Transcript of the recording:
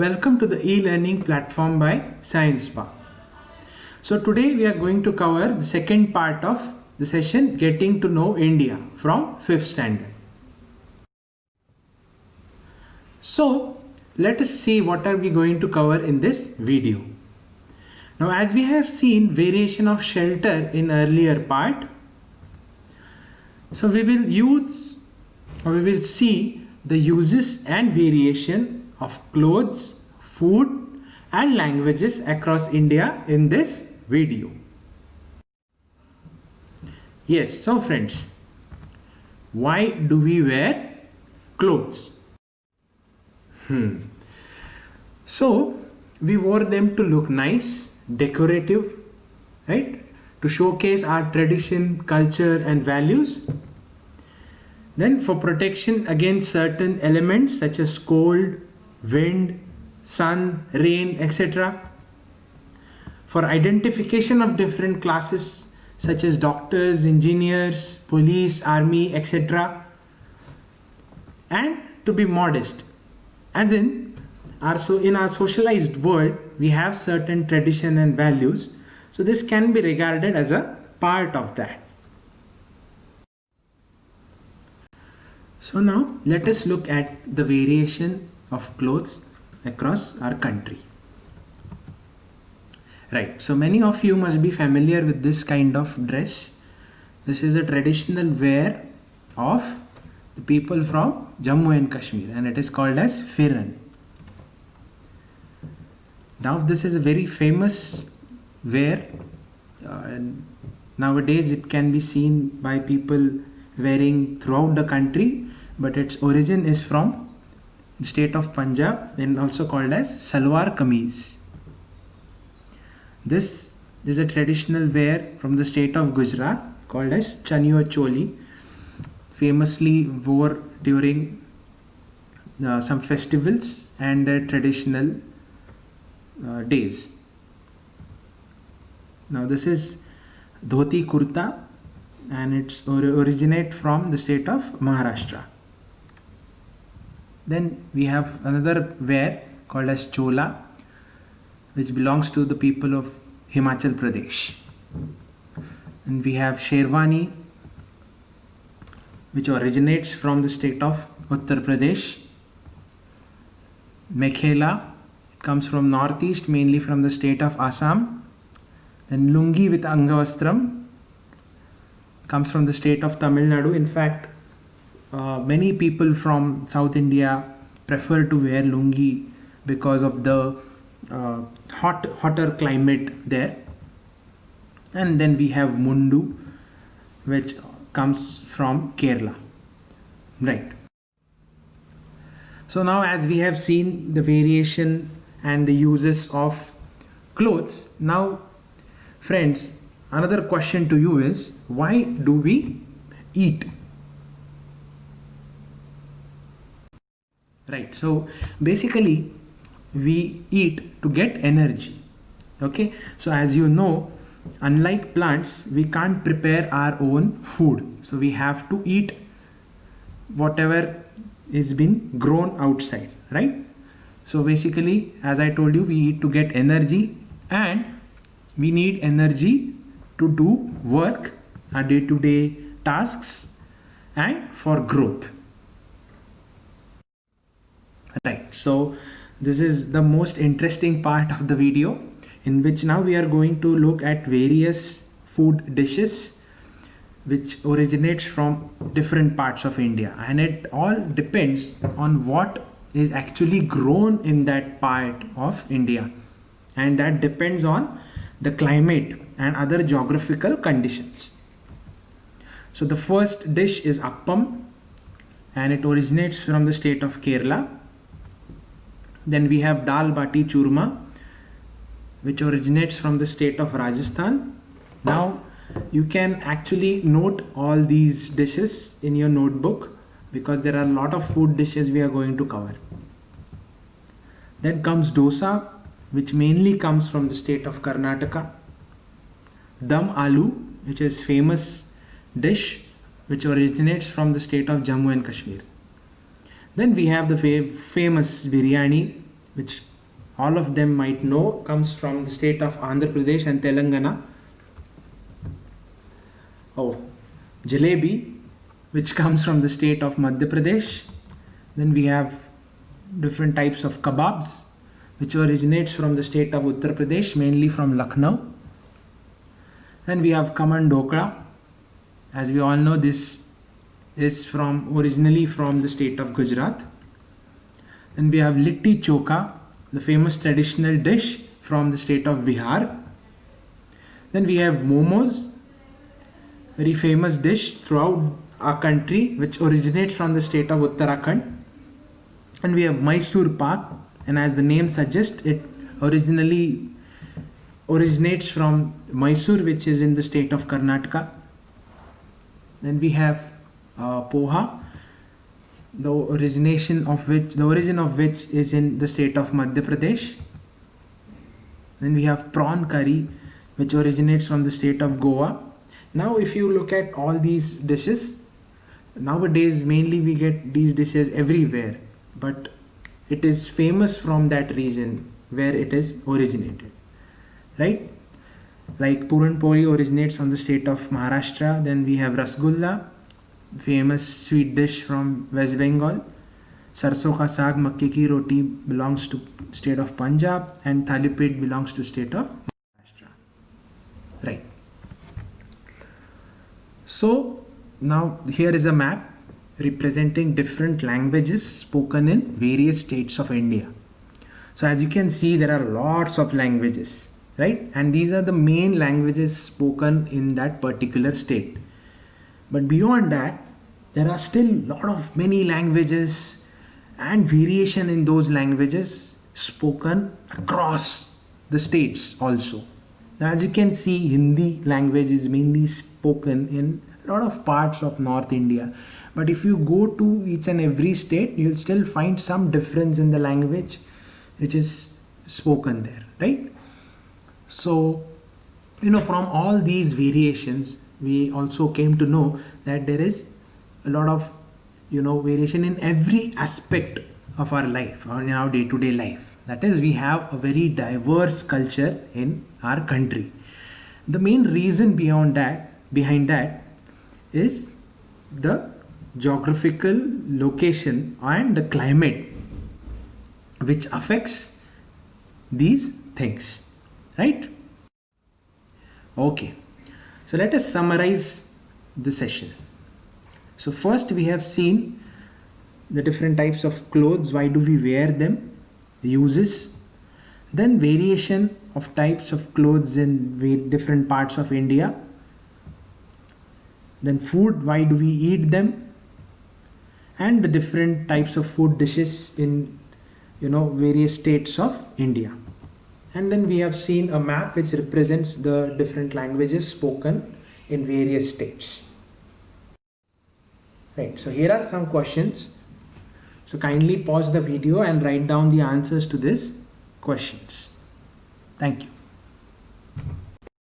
Welcome to the e-learning platform by SciencePark. So today we are going to cover the second part of the session, Getting to Know India from 5th standard. So let us see what are we going to cover in this video. Now, as we have seen variation of shelter in earlier part, so we will see the uses and variation of clothes, food and languages across India in this video. Yes, so friends, why do we wear clothes? So we wore them to look nice, decorative, right? To showcase our tradition, culture and values. Then for protection against certain elements such as cold, wind, sun, rain, etc. For identification of different classes such as doctors, engineers, police, army, etc. And to be modest, as in our socialized world we have certain tradition and values, so this can be regarded as a part of that. So now let us look at the variation of clothes across our country. Right, so many of you must be familiar with this kind of dress. This is a traditional wear of the people from Jammu and Kashmir, and it is called as Firan. Now this is a very famous wear. Nowadays it can be seen by people wearing throughout the country, but its origin is from the state of Punjab and also called as Salwar Kameez. This is a traditional wear from the state of Gujarat called as Chaniyo Choli, famously wore during some festivals and traditional days. Now this is Dhoti Kurta and it's originate from the state of Maharashtra. Then we have another wear called as Chola, which belongs to the people of Himachal Pradesh. And we have Sherwani, which originates from the state of Uttar Pradesh. Mekhela comes from northeast, mainly from the state of Assam. Then Lungi with Angavastram comes from the state of Tamil Nadu. In fact, many people from South India prefer to wear lungi because of the hotter climate there. And then we have Mundu, which comes from Kerala. Right. So now, as we have seen the variation and the uses of clothes, now friends, another question to you is, why do we eat? Right, so basically we eat to get energy. Okay, so as you know, unlike plants, we can't prepare our own food, so we have to eat whatever is been grown outside, right? So basically, as I told you, we eat to get energy, and we need energy to do work, our day-to-day tasks, and for growth. Right, so this is the most interesting part of the video, in which now we are going to look at various food dishes which originates from different parts of India, and it all depends on what is actually grown in that part of India, and that depends on the climate and other geographical conditions. So the first dish is appam, and it originates from the state of Kerala. Then we have dal bati churma, which originates from the state of Rajasthan. Now you can actually note all these dishes in your notebook, because there are a lot of food dishes we are going to cover. Then comes dosa, which mainly comes from the state of Karnataka. Dum aloo, which is famous dish which originates from the state of Jammu and Kashmir. Then we have the famous biryani, which all of them might know, comes from the state of Andhra Pradesh and Telangana. Oh, jalebi, which comes from the state of Madhya Pradesh. Then we have different types of kebabs, which originates from the state of Uttar Pradesh, mainly from Lucknow. Then we have Khaman Dokla. As we all know, this is originally from the state of Gujarat. Then we have Litti Choka, the famous traditional dish from the state of Bihar. Then we have momos, very famous dish throughout our country, which originates from the state of Uttarakhand. And we have Mysore Pak, and as the name suggests, it originally originates from Mysore, which is in the state of Karnataka. Then we have poha, the origin of which is in the state of Madhya Pradesh. Then we have prawn curry, which originates from the state of Goa. Now if you look at all these dishes, nowadays mainly we get these dishes everywhere, but it is famous from that region where it is originated, right? Like Puran Poli originates from the state of Maharashtra. Then we have Rasgulla, famous sweet dish from West Bengal. Sarson ka saag makke ki roti belongs to state of Punjab, and thali pit belongs to state of Maharashtra, right? So now here is a map representing different languages spoken in various states of India. So as you can see, there are lots of languages, right? And these are the main languages spoken in that particular state. But beyond that, there are still many languages and variation in those languages spoken across the states also. Now, as you can see, Hindi language is mainly spoken in a lot of parts of North India. But if you go to each and every state, you'll still find some difference in the language which is spoken there, right? So, from all these variations, we also came to know that there is a lot of, variation in every aspect of our life or in our day-to-day life. That is, we have a very diverse culture in our country. The main reason behind that is the geographical location and the climate which affects these things, right? Okay, so let us summarize the session. So first we have seen the different types of clothes, why do we wear them, the uses, then variation of types of clothes in different parts of India, then food, why do we eat them, and the different types of food dishes in various states of India. And then we have seen a map which represents the different languages spoken in various states. Right, so here are some questions. So kindly pause the video and write down the answers to these questions. Thank you.